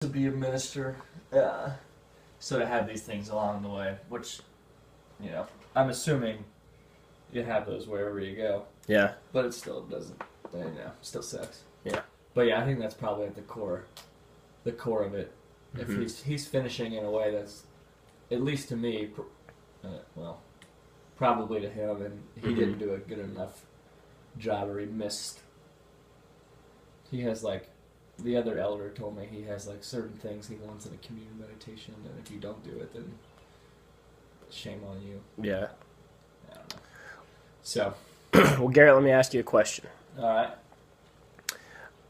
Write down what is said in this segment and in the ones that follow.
to be a minister. So to have these things along the way, which, I'm assuming you have those wherever you go. Yeah. But it still doesn't, still sucks. Yeah. But yeah, I think that's probably at the core of it. Mm-hmm. If he's finishing in a way that's, at least to me, probably to him, and he didn't do a good enough job, or he missed. He has the other elder told me he has certain things he wants in a communion meditation, and if you don't do it, then shame on you. Yeah. I don't know. So. Well, Garrett, let me ask you a question. All right.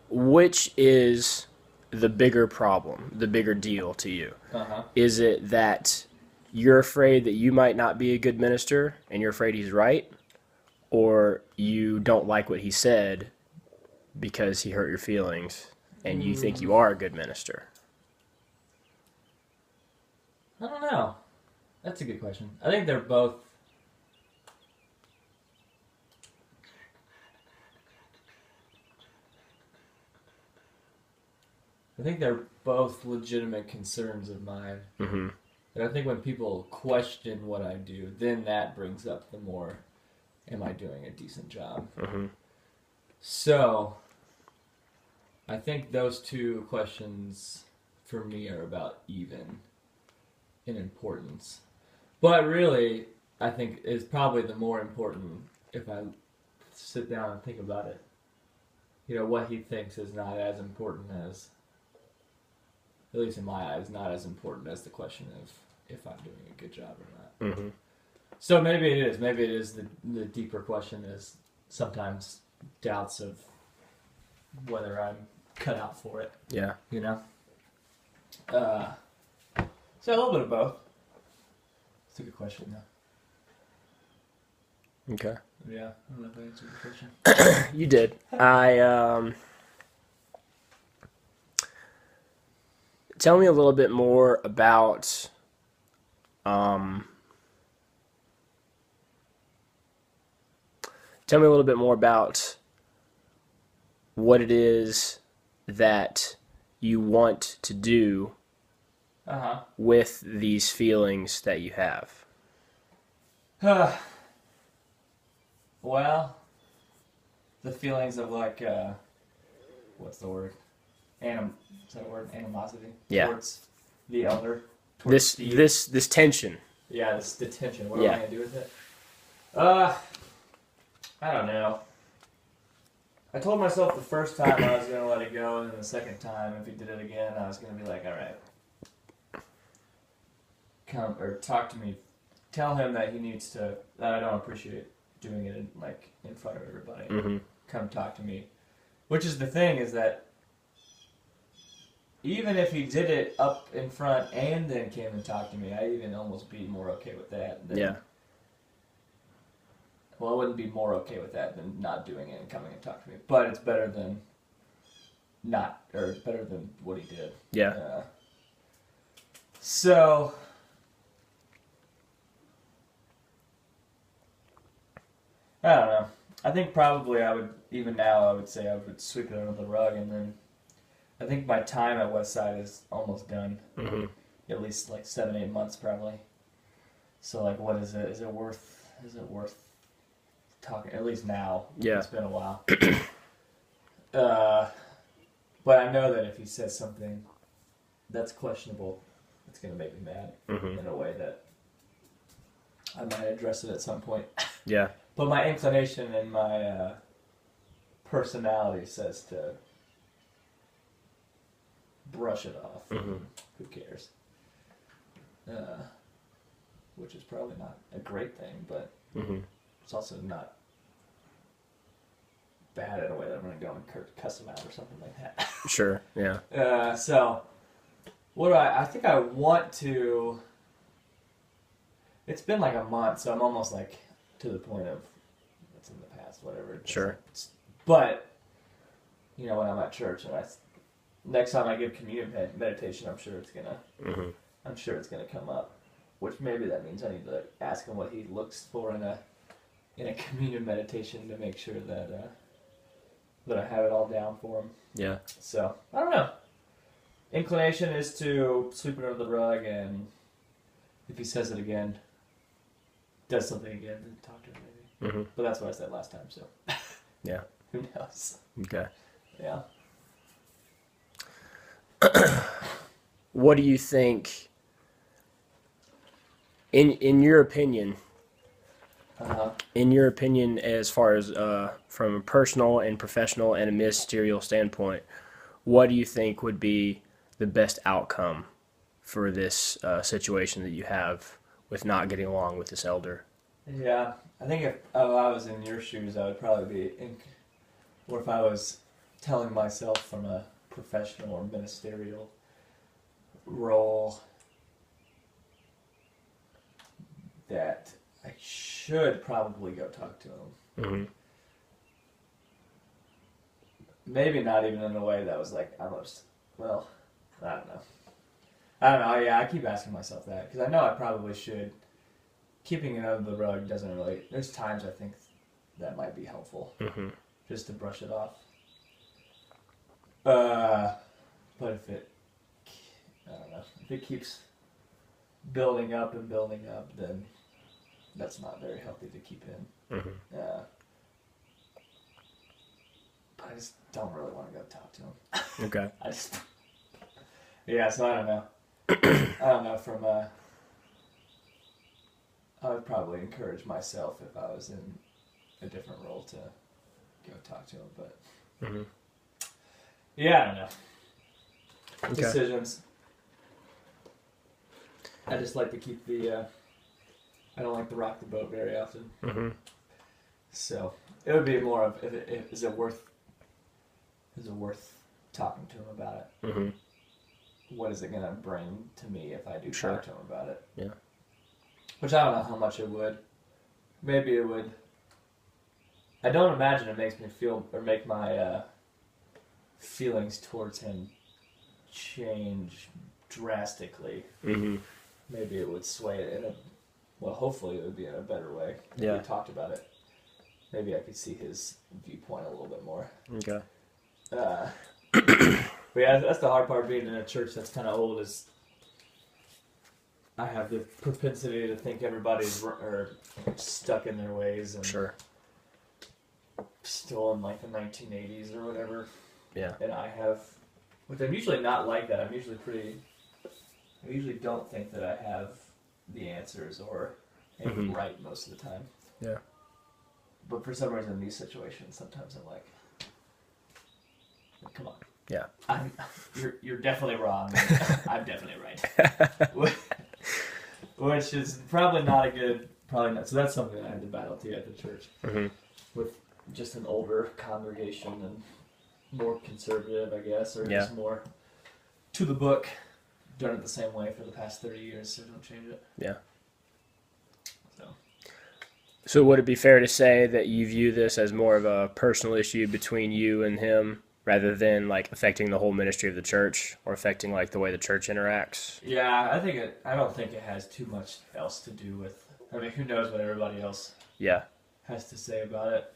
Which is the bigger problem, the bigger deal to you? Uh-huh. Is it that you're afraid that you might not be a good minister and you're afraid he's right? Or you don't like what he said because he hurt your feelings and you think you are a good minister? I don't know. That's a good question. I think they're both. I think they're both legitimate concerns of mine. Mm-hmm. And I think when people question what I do, then that brings up the more, am I doing a decent job? Mm-hmm. So, I think those two questions for me are about even in importance. But really, I think is probably the more important if I sit down and think about it. What he thinks is not as important as, at least in my eyes, not as important as the question of if I'm doing a good job or not. Mm-hmm. So maybe it is. Maybe it is the deeper question is sometimes doubts of whether I'm cut out for it. Yeah. So a little bit of both. It's a good question, though. Okay. Yeah, I don't know if I answered the question. You did. Tell me a little bit more about what it is that you want to do with these feelings that you have. Well, the feelings of what's the word? Is that a word? Animosity? Yeah. Towards the elder. This tension. Yeah, the tension. What am I going to do with it? I don't know. I told myself the first time I was going to let it go, and then the second time, if he did it again, I was going to be like, all right. Come, or talk to me. Tell him that he needs to, that I don't appreciate doing it in front of everybody. Mm-hmm. Come talk to me. Which is the thing, is that even if he did it up in front and then came and talked to me, I'd even almost be more okay with that. Yeah. Well, I wouldn't be more okay with that than not doing it and coming and talking to me. But it's better than not, or it's better than what he did. Yeah. So, I don't know. I think probably I would say I would sweep it under the rug, and then I think my time at Westside is almost done. Mm-hmm. At least 7-8 months probably. So what is it? Is it worth talking? At least now. Yeah. It's been a while. But I know that if he says something that's questionable, it's going to make me mad in a way that I might address it at some point. Yeah. But my inclination and my personality says to brush it off. Mm-hmm. Who cares? Which is probably not a great thing, but it's also not bad in a way that I'm going to go and cuss him out or something like that. Sure, yeah. So, what do I think I want to... It's been a month, so I'm almost to the point of it's in the past, whatever. Sure. But, when I'm at church and next time I give communion meditation, I'm sure it's gonna come up. Which maybe that means I need to ask him what he looks for in a communion meditation to make sure that I have it all down for him. Yeah. So I don't know. inclination is to sweep it under the rug, and if he says it again, does something again, then talk to him maybe. Mm-hmm. But that's what I said last time, so Yeah. who knows? Okay. Yeah. What do you think, in your opinion, as far as from a personal and professional and a ministerial standpoint, what do you think would be the best outcome for this situation that you have with not getting along with this elder? Yeah, I think if I was in your shoes, I would probably be, or if I was telling myself from a professional or ministerial role, that I should probably go talk to him. Mm-hmm. Maybe not even in a way that was like, well, I don't know. Yeah, I keep asking myself that because I know I probably should. Keeping it under the rug doesn't really. There's times I think that might be helpful, just to brush it off. But if it, I don't know, if it keeps building up, then that's not very healthy to keep in. But I just don't really want to go talk to him. Okay. So I don't know. I would probably encourage myself if I was in a different role to go talk to him, but yeah, I don't know. Okay. Decisions. I just like to keep I don't like to rock the boat very often. So it would be more of, is it worth talking to him about it? What is it going to bring to me if I do talk to him about it? Yeah. Which I don't know how much it would. Maybe it would. I don't imagine it makes me feel, or make my feelings towards him change drastically. Maybe it would sway it hopefully it would be in a better way. If we talked about it. Maybe I could see his viewpoint a little bit more. Okay. But yeah, that's the hard part being in a church that's kind of old, is I have the propensity to think everybody's stuck in their ways and still in like the 1980s or whatever. Yeah. And which I'm usually not like that. I usually don't think that I have the answers or am right most of the time. Yeah. But for some reason in these situations, sometimes I'm like, come on. Yeah. You're definitely wrong. I'm definitely right. Which is probably not. So that's something I had to battle too at the church. With just an older congregation and more conservative, I guess, or just more to the book. Done it the same way for the past 30 years, so don't change it. Yeah. So would it be fair to say that you view this as more of a personal issue between you and him, rather than like affecting the whole ministry of the church or affecting like the way the church interacts? Yeah, I don't think it has too much else to do with. I mean, who knows what everybody else has to say about it.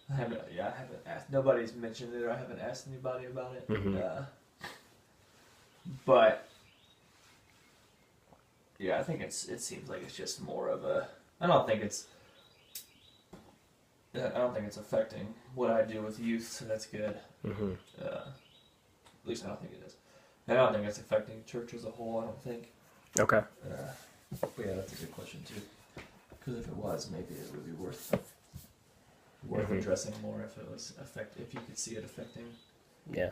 I haven't asked. Nobody's mentioned it, or I haven't asked anybody about it. But yeah, I think it seems like it's just more of a. I don't think it's affecting what I do with youth, so that's good. At least I don't think it is. And I don't think it's affecting church as a whole. I don't think. Okay. But yeah, that's a good question too. Because if it was, maybe it would be worth addressing more if it was if you could see it affecting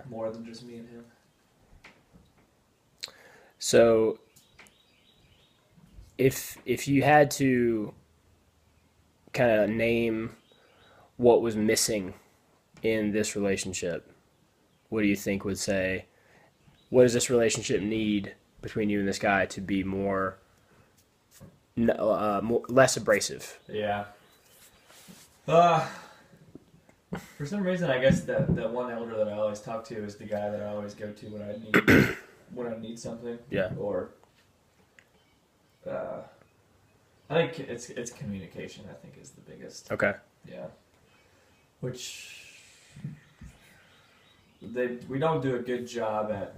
more than just me and him. So if you had to kind of name what was missing in this relationship, what do you think would say, what does this relationship need between you and this guy to be less abrasive? Yeah. For some reason, I guess that one elder that I always talk to is the guy that I always go to when I need something. Yeah. Or I think it's communication. I think is the biggest. Okay. Yeah. Which we don't do a good job at,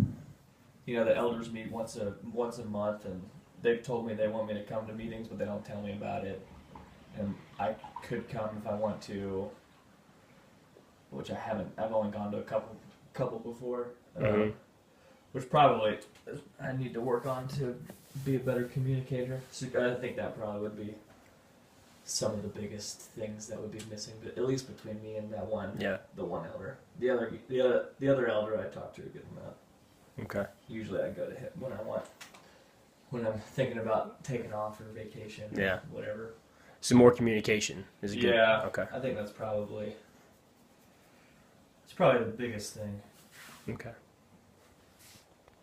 the elders meet once a month, and they've told me they want me to come to meetings, but they don't tell me about it. And I could come if I want to, which I haven't. I've only gone to a couple before, which probably I need to work on to be a better communicator. So I think that probably would be some of the biggest things that would be missing, but at least between me and that one, the one elder. The other elder I talk to a good amount. Okay. Usually I go to him when I'm thinking about taking off or vacation, or whatever. So more communication is good. Yeah. Okay. I think that's probably the biggest thing. Okay.